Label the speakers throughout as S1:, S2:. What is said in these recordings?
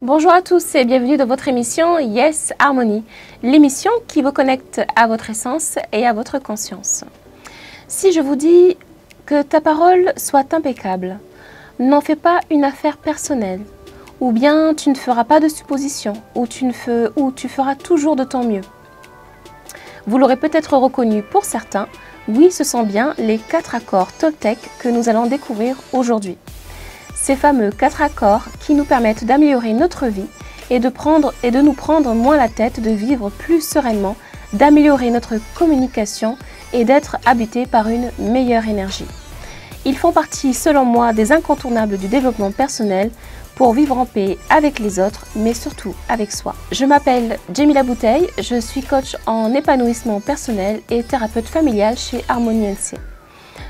S1: Bonjour à tous et bienvenue dans votre émission Yes Harmony, l'émission qui vous connecte à votre essence et à votre conscience. Si je vous dis que ta parole soit impeccable, n'en fais pas une affaire personnelle, ou bien tu ne feras pas de suppositions, ou tu feras toujours de ton mieux. Vous l'aurez peut-être reconnu pour certains, oui, ce sont bien les 4 accords Toltec que nous allons découvrir aujourd'hui. Ces fameux 4 accords qui nous permettent d'améliorer notre vie et de nous prendre moins la tête, de vivre plus sereinement, d'améliorer notre communication et d'être habité par une meilleure énergie. Ils font partie, selon moi, des incontournables du développement personnel pour vivre en paix avec les autres, mais surtout avec soi. Je m'appelle Djemila Bouteille, je suis coach en épanouissement personnel et thérapeute familial chez Harmony NC.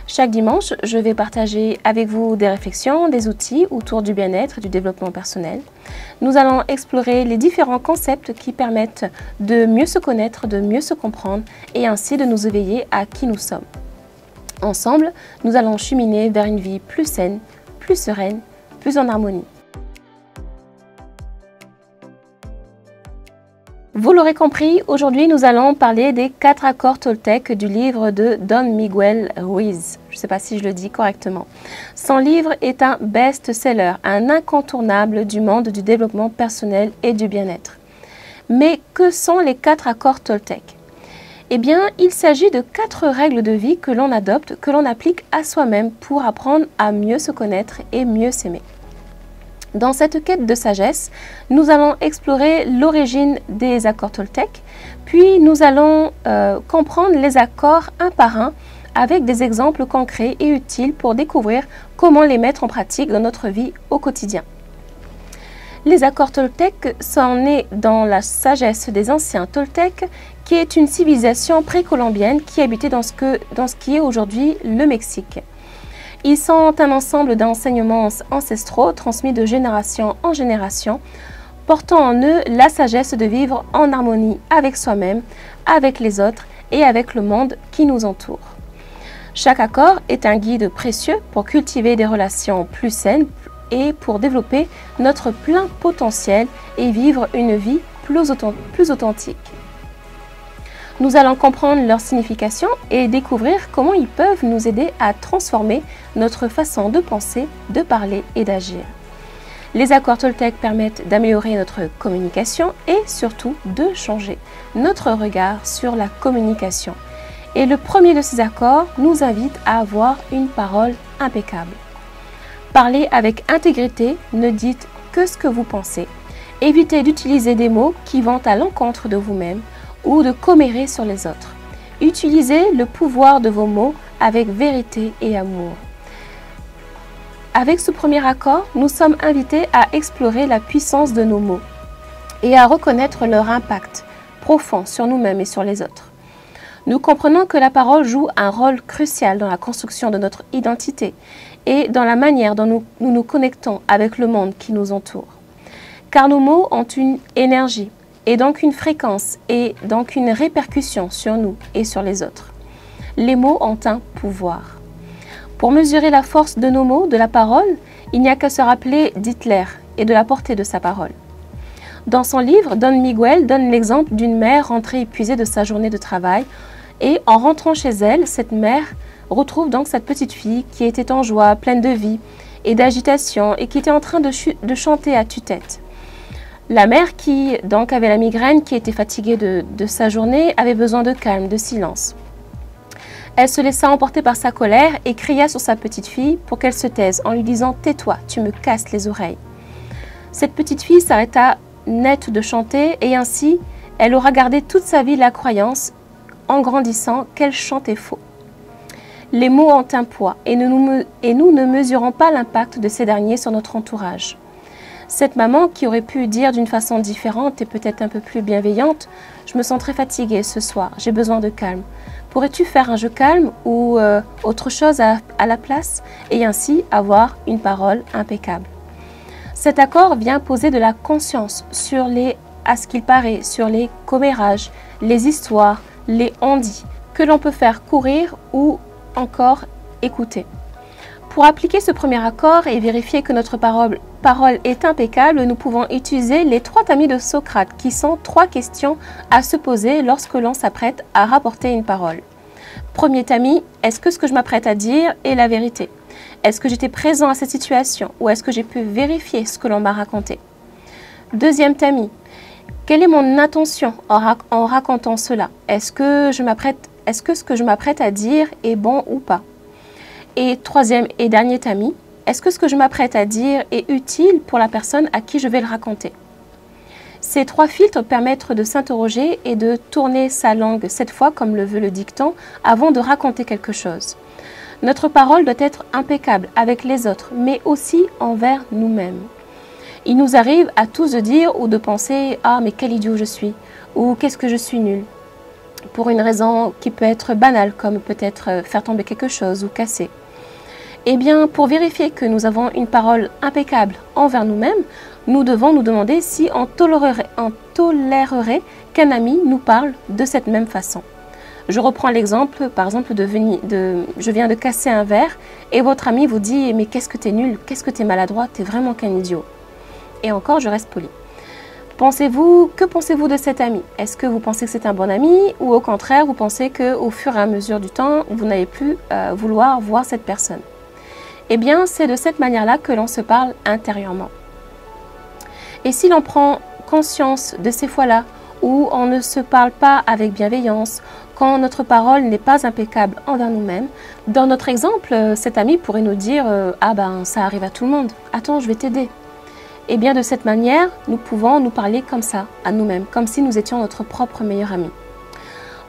S1: Chaque dimanche, je vais partager avec vous des réflexions, des outils autour du bien-être et du développement personnel. Nous allons explorer les différents concepts qui permettent de mieux se connaître, de mieux se comprendre et ainsi de nous éveiller à qui nous sommes. Ensemble, nous allons cheminer vers une vie plus saine, plus sereine, plus en harmonie. Vous l'aurez compris, aujourd'hui nous allons parler des 4 accords Toltec du livre de Don Miguel Ruiz. Je ne sais pas si je le dis correctement. Son livre est un best-seller, un incontournable du monde du développement personnel et du bien-être. Mais que sont les 4 accords Toltec? Eh bien, il s'agit de 4 règles de vie que l'on adopte, que l'on applique à soi-même pour apprendre à mieux se connaître et mieux s'aimer. Dans cette quête de sagesse, nous allons explorer l'origine des accords Toltec, puis nous allons comprendre les accords un par un avec des exemples concrets et utiles pour découvrir comment les mettre en pratique dans notre vie au quotidien. Les accords Toltec sont nés dans la sagesse des anciens Toltecs, qui est une civilisation précolombienne qui habitait dans ce qui est aujourd'hui le Mexique. Ils sont un ensemble d'enseignements ancestraux transmis de génération en génération, portant en eux la sagesse de vivre en harmonie avec soi-même, avec les autres et avec le monde qui nous entoure. Chaque accord est un guide précieux pour cultiver des relations plus saines et pour développer notre plein potentiel et vivre une vie plus authentique. Nous allons comprendre leur signification et découvrir comment ils peuvent nous aider à transformer notre façon de penser, de parler et d'agir. Les accords Toltec permettent d'améliorer notre communication et surtout de changer notre regard sur la communication. Et le premier de ces accords nous invite à avoir une parole impeccable. Parlez avec intégrité, ne dites que ce que vous pensez. Évitez d'utiliser des mots qui vont à l'encontre de vous-même ou de commérer sur les autres. Utilisez le pouvoir de vos mots avec vérité et amour. Avec ce premier accord, nous sommes invités à explorer la puissance de nos mots et à reconnaître leur impact profond sur nous-mêmes et sur les autres. Nous comprenons que la parole joue un rôle crucial dans la construction de notre identité et dans la manière dont nous nous connectons avec le monde qui nous entoure. Car nos mots ont une énergie, et donc une fréquence et donc une répercussion sur nous et sur les autres. Les mots ont un pouvoir. Pour mesurer la force de nos mots, de la parole, il n'y a qu'à se rappeler d'Hitler et de la portée de sa parole. Dans son livre, Don Miguel donne l'exemple d'une mère rentrée épuisée de sa journée de travail et en rentrant chez elle, cette mère retrouve donc cette petite fille qui était en joie, pleine de vie et d'agitation et qui était en train de chanter à tue-tête. La mère qui donc avait la migraine, qui était fatiguée de sa journée, avait besoin de calme, de silence. Elle se laissa emporter par sa colère et cria sur sa petite fille pour qu'elle se taise en lui disant « Tais-toi, tu me casses les oreilles ». Cette petite fille s'arrêta net de chanter et ainsi elle aura gardé toute sa vie la croyance, en grandissant, qu'elle chantait faux. Les mots ont un poids et nous ne mesurons pas l'impact de ces derniers sur notre entourage. Cette maman qui aurait pu dire d'une façon différente et peut-être un peu plus bienveillante « Je me sens très fatiguée ce soir, j'ai besoin de calme. Pourrais-tu faire un jeu calme ou autre chose à la place ?» et ainsi avoir une parole impeccable. Cet accord vient poser de la conscience sur à ce qu'il paraît, sur les commérages, les histoires, les on-dit que l'on peut faire courir ou encore écouter. Pour appliquer ce premier accord et vérifier que notre parole est impeccable, nous pouvons utiliser les 3 tamis de Socrate, qui sont 3 questions à se poser lorsque l'on s'apprête à rapporter une parole. Premier tamis, est-ce que ce que je m'apprête à dire est la vérité? Est-ce que j'étais présent à cette situation ou est-ce que j'ai pu vérifier ce que l'on m'a raconté? Deuxième tamis, quelle est mon intention en racontant cela? Est-ce que ce que je m'apprête à dire est bon ou pas? Et troisième et dernier tamis, est-ce que ce que je m'apprête à dire est utile pour la personne à qui je vais le raconter? Ces 3 filtres permettent de s'interroger et de tourner sa langue cette fois comme le veut le dicton avant de raconter quelque chose. Notre parole doit être impeccable avec les autres, mais aussi envers nous-mêmes. Il nous arrive à tous de dire ou de penser « Ah, mais quel idiot je suis » ou « Qu'est-ce que je suis nul » pour une raison qui peut être banale, comme peut-être faire tomber quelque chose ou casser. Eh bien, pour vérifier que nous avons une parole impeccable envers nous-mêmes, nous devons nous demander si on tolérerait qu'un ami nous parle de cette même façon. Je reprends l'exemple, par exemple, je viens de casser un verre et votre ami vous dit « Mais qu'est-ce que t'es nul, qu'est-ce que t'es maladroit, t'es vraiment qu'un idiot ». Et encore, je reste poli. Que pensez-vous de cet ami? Est-ce que vous pensez que c'est un bon ami ou au contraire, vous pensez qu'au fur et à mesure du temps, vous n'allez plus vouloir voir cette personne? Eh bien, c'est de cette manière-là que l'on se parle intérieurement. Et si l'on prend conscience de ces fois-là où on ne se parle pas avec bienveillance, quand notre parole n'est pas impeccable envers nous-mêmes, dans notre exemple, cet ami pourrait nous dire « Ah ben, ça arrive à tout le monde, attends, je vais t'aider ». Et bien de cette manière, nous pouvons nous parler comme ça, à nous-mêmes, comme si nous étions notre propre meilleur ami.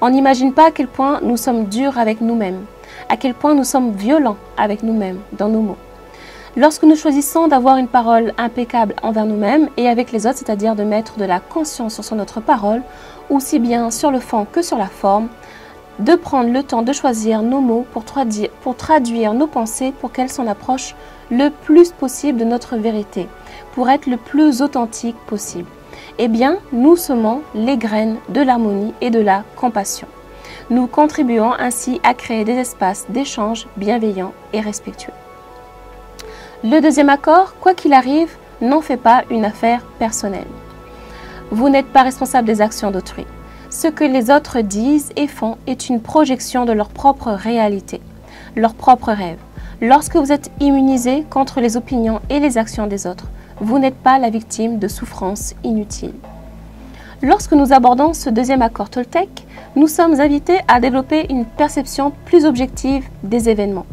S1: On n'imagine pas à quel point nous sommes durs avec nous-mêmes, à quel point nous sommes violents avec nous-mêmes dans nos mots. Lorsque nous choisissons d'avoir une parole impeccable envers nous-mêmes et avec les autres, c'est-à-dire de mettre de la conscience sur notre parole, aussi bien sur le fond que sur la forme, de prendre le temps de choisir nos mots pour traduire nos pensées pour qu'elles s'en approchent le plus possible de notre vérité, pour être le plus authentique possible. Eh bien, nous semons les graines de l'harmonie et de la compassion. Nous contribuons ainsi à créer des espaces d'échange bienveillants et respectueux. Le deuxième accord, quoi qu'il arrive, n'en fait pas une affaire personnelle. Vous n'êtes pas responsable des actions d'autrui. Ce que les autres disent et font est une projection de leur propre réalité, leurs propres rêves. Lorsque vous êtes immunisé contre les opinions et les actions des autres, vous n'êtes pas la victime de souffrances inutiles. Lorsque nous abordons ce deuxième accord Toltec, nous sommes invités à développer une perception plus objective des événements,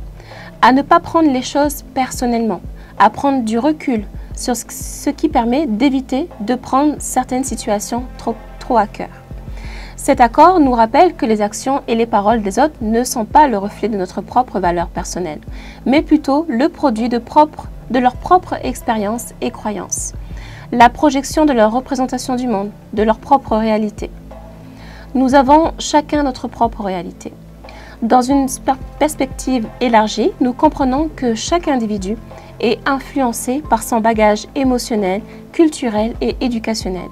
S1: à ne pas prendre les choses personnellement, à prendre du recul sur ce qui permet d'éviter de prendre certaines situations trop à cœur. Cet accord nous rappelle que les actions et les paroles des autres ne sont pas le reflet de notre propre valeur personnelle, mais plutôt le produit de leur propre expérience et croyances, la projection de leur représentation du monde, de leur propre réalité. Nous avons chacun notre propre réalité. Dans une perspective élargie, nous comprenons que chaque individu est influencé par son bagage émotionnel, culturel et éducationnel.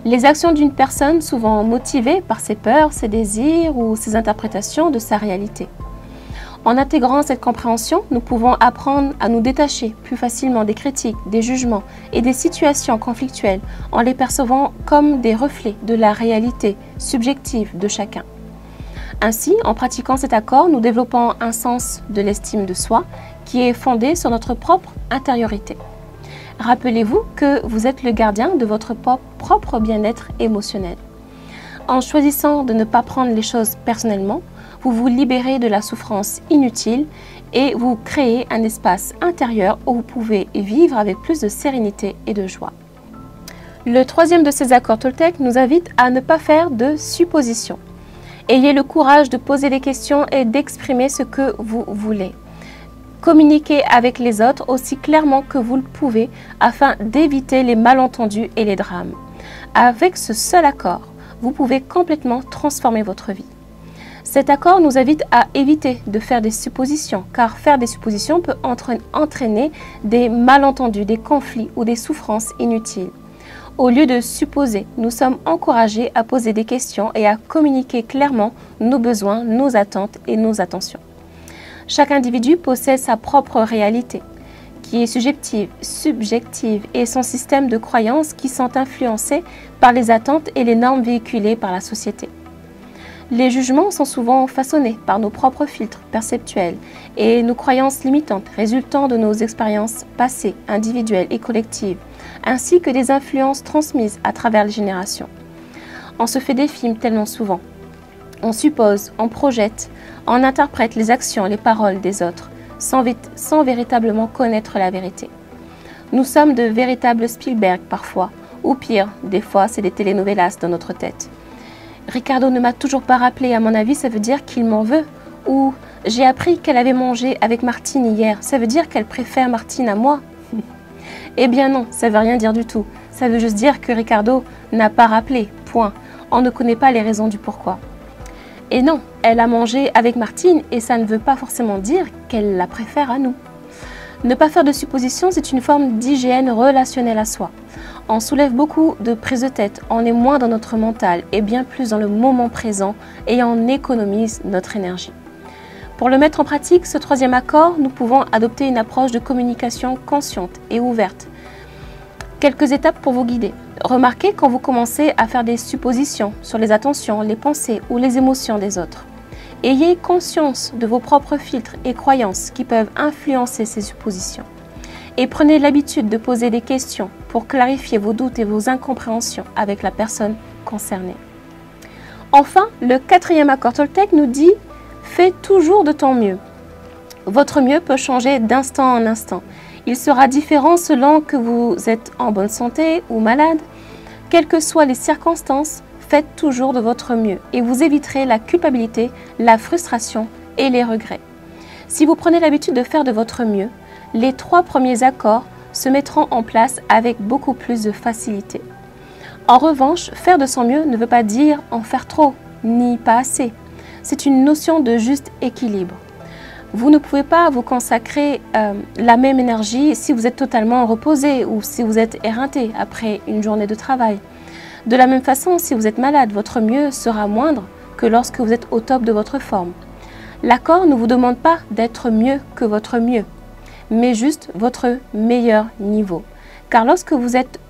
S1: Les actions d'une personne souvent motivées par ses peurs, ses désirs ou ses interprétations de sa réalité. En intégrant cette compréhension, nous pouvons apprendre à nous détacher plus facilement des critiques, des jugements et des situations conflictuelles en les percevant comme des reflets de la réalité subjective de chacun. Ainsi, en pratiquant cet accord, nous développons un sens de l'estime de soi qui est fondé sur notre propre intériorité. Rappelez-vous que vous êtes le gardien de votre propre bien-être émotionnel. En choisissant de ne pas prendre les choses personnellement, vous vous libérez de la souffrance inutile et vous créez un espace intérieur où vous pouvez vivre avec plus de sérénité et de joie. Le troisième de ces accords Toltec nous invite à ne pas faire de suppositions. Ayez le courage de poser des questions et d'exprimer ce que vous voulez. Communiquez avec les autres aussi clairement que vous le pouvez afin d'éviter les malentendus et les drames. Avec ce seul accord, vous pouvez complètement transformer votre vie. Cet accord nous invite à éviter de faire des suppositions, car faire des suppositions peut entraîner des malentendus, des conflits ou des souffrances inutiles. Au lieu de supposer, nous sommes encouragés à poser des questions et à communiquer clairement nos besoins, nos attentes et nos intentions. Chaque individu possède sa propre réalité, qui est subjective et son système de croyances qui sont influencés par les attentes et les normes véhiculées par la société. Les jugements sont souvent façonnés par nos propres filtres perceptuels et nos croyances limitantes résultant de nos expériences passées, individuelles et collectives, ainsi que des influences transmises à travers les générations. On se fait des films tellement souvent. On suppose, on projette, on interprète les actions, les paroles des autres, sans véritablement connaître la vérité. Nous sommes de véritables Spielberg parfois, ou pire, des fois c'est des telenovelas dans notre tête. Ricardo ne m'a toujours pas rappelé, à mon avis, ça veut dire qu'il m'en veut. Ou j'ai appris qu'elle avait mangé avec Martine hier, ça veut dire qu'elle préfère Martine à moi. Eh bien non, ça veut rien dire du tout. Ça veut juste dire que Ricardo n'a pas rappelé, point. On ne connaît pas les raisons du pourquoi. Et non, elle a mangé avec Martine et ça ne veut pas forcément dire qu'elle la préfère à nous. Ne pas faire de suppositions, c'est une forme d'hygiène relationnelle à soi. On soulève beaucoup de prises de tête, on est moins dans notre mental et bien plus dans le moment présent et on économise notre énergie. Pour le mettre en pratique, ce troisième accord, nous pouvons adopter une approche de communication consciente et ouverte. Quelques étapes pour vous guider. Remarquez quand vous commencez à faire des suppositions sur les attentions, les pensées ou les émotions des autres. Ayez conscience de vos propres filtres et croyances qui peuvent influencer ces suppositions. Et prenez l'habitude de poser des questions pour clarifier vos doutes et vos incompréhensions avec la personne concernée. Enfin, le quatrième accord Toltec nous dit « Fais toujours de ton mieux ». Votre mieux peut changer d'instant en instant. Il sera différent selon que vous êtes en bonne santé ou malade. Quelles que soient les circonstances, faites toujours de votre mieux et vous éviterez la culpabilité, la frustration et les regrets. Si vous prenez l'habitude de faire de votre mieux, les 3 premiers accords se mettront en place avec beaucoup plus de facilité. En revanche, faire de son mieux ne veut pas dire en faire trop, ni pas assez. C'est une notion de juste équilibre. Vous ne pouvez pas vous consacrer la même énergie si vous êtes totalement reposé ou si vous êtes éreinté après une journée de travail. De la même façon, si vous êtes malade, votre mieux sera moindre que lorsque vous êtes au top de votre forme. L'accord ne vous demande pas d'être mieux que votre mieux, mais juste votre meilleur niveau. Car lorsque vous êtes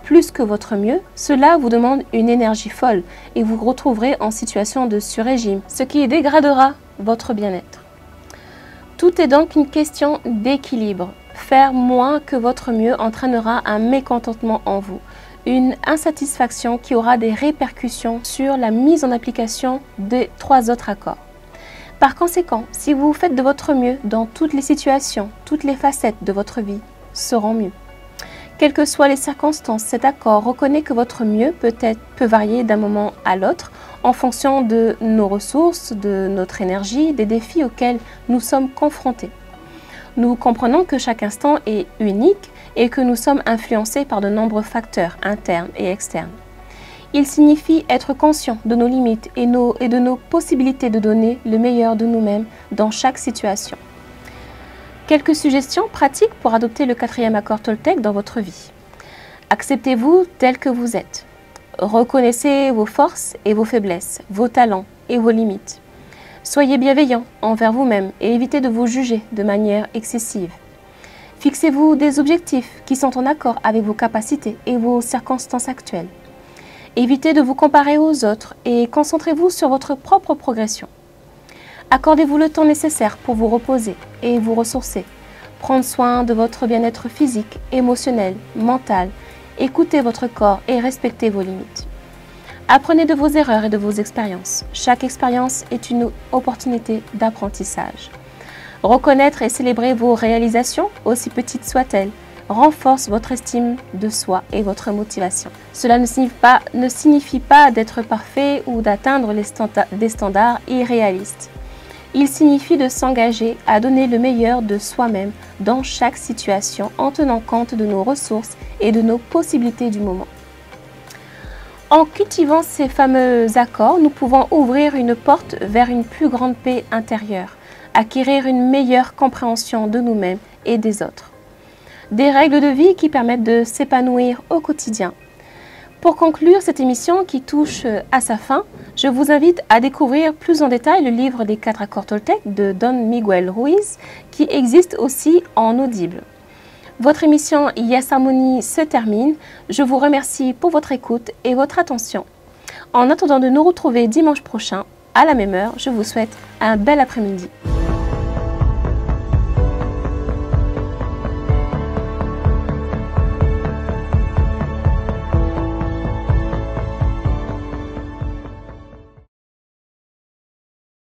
S1: plus que votre mieux, cela vous demande une énergie folle et vous retrouverez en situation de sur-régime, ce qui dégradera votre bien-être. Tout est donc une question d'équilibre. Faire moins que votre mieux entraînera un mécontentement en vous, une insatisfaction qui aura des répercussions sur la mise en application des 3 autres accords. Par conséquent, si vous faites de votre mieux dans toutes les situations, toutes les facettes de votre vie seront mieux. Quelles que soient les circonstances, cet accord reconnaît que votre mieux peut varier d'un moment à l'autre en fonction de nos ressources, de notre énergie, des défis auxquels nous sommes confrontés. Nous comprenons que chaque instant est unique et que nous sommes influencés par de nombreux facteurs internes et externes. Il signifie être conscient de nos limites et de nos possibilités de donner le meilleur de nous-mêmes dans chaque situation. Quelques suggestions pratiques pour adopter le 4e accord Toltec dans votre vie. Acceptez-vous tel que vous êtes. Reconnaissez vos forces et vos faiblesses, vos talents et vos limites. Soyez bienveillant envers vous-même et évitez de vous juger de manière excessive. Fixez-vous des objectifs qui sont en accord avec vos capacités et vos circonstances actuelles. Évitez de vous comparer aux autres et concentrez-vous sur votre propre progression. Accordez-vous le temps nécessaire pour vous reposer et vous ressourcer. Prendre soin de votre bien-être physique, émotionnel, mental. Écoutez votre corps et respectez vos limites. Apprenez de vos erreurs et de vos expériences. Chaque expérience est une opportunité d'apprentissage. Reconnaître et célébrer vos réalisations, aussi petites soient-elles, renforce votre estime de soi et votre motivation. Cela ne signifie pas d'être parfait ou d'atteindre des standards irréalistes. Il signifie de s'engager à donner le meilleur de soi-même dans chaque situation en tenant compte de nos ressources et de nos possibilités du moment. En cultivant ces fameux accords, nous pouvons ouvrir une porte vers une plus grande paix intérieure, acquérir une meilleure compréhension de nous-mêmes et des autres. Des règles de vie qui permettent de s'épanouir au quotidien. Pour conclure cette émission qui touche à sa fin, je vous invite à découvrir plus en détail le livre des 4 accords Toltec de Don Miguel Ruiz qui existe aussi en audible. Votre émission Yes Harmony se termine. Je vous remercie pour votre écoute et votre attention. En attendant de nous retrouver dimanche prochain, à la même heure, je vous souhaite un bel après-midi.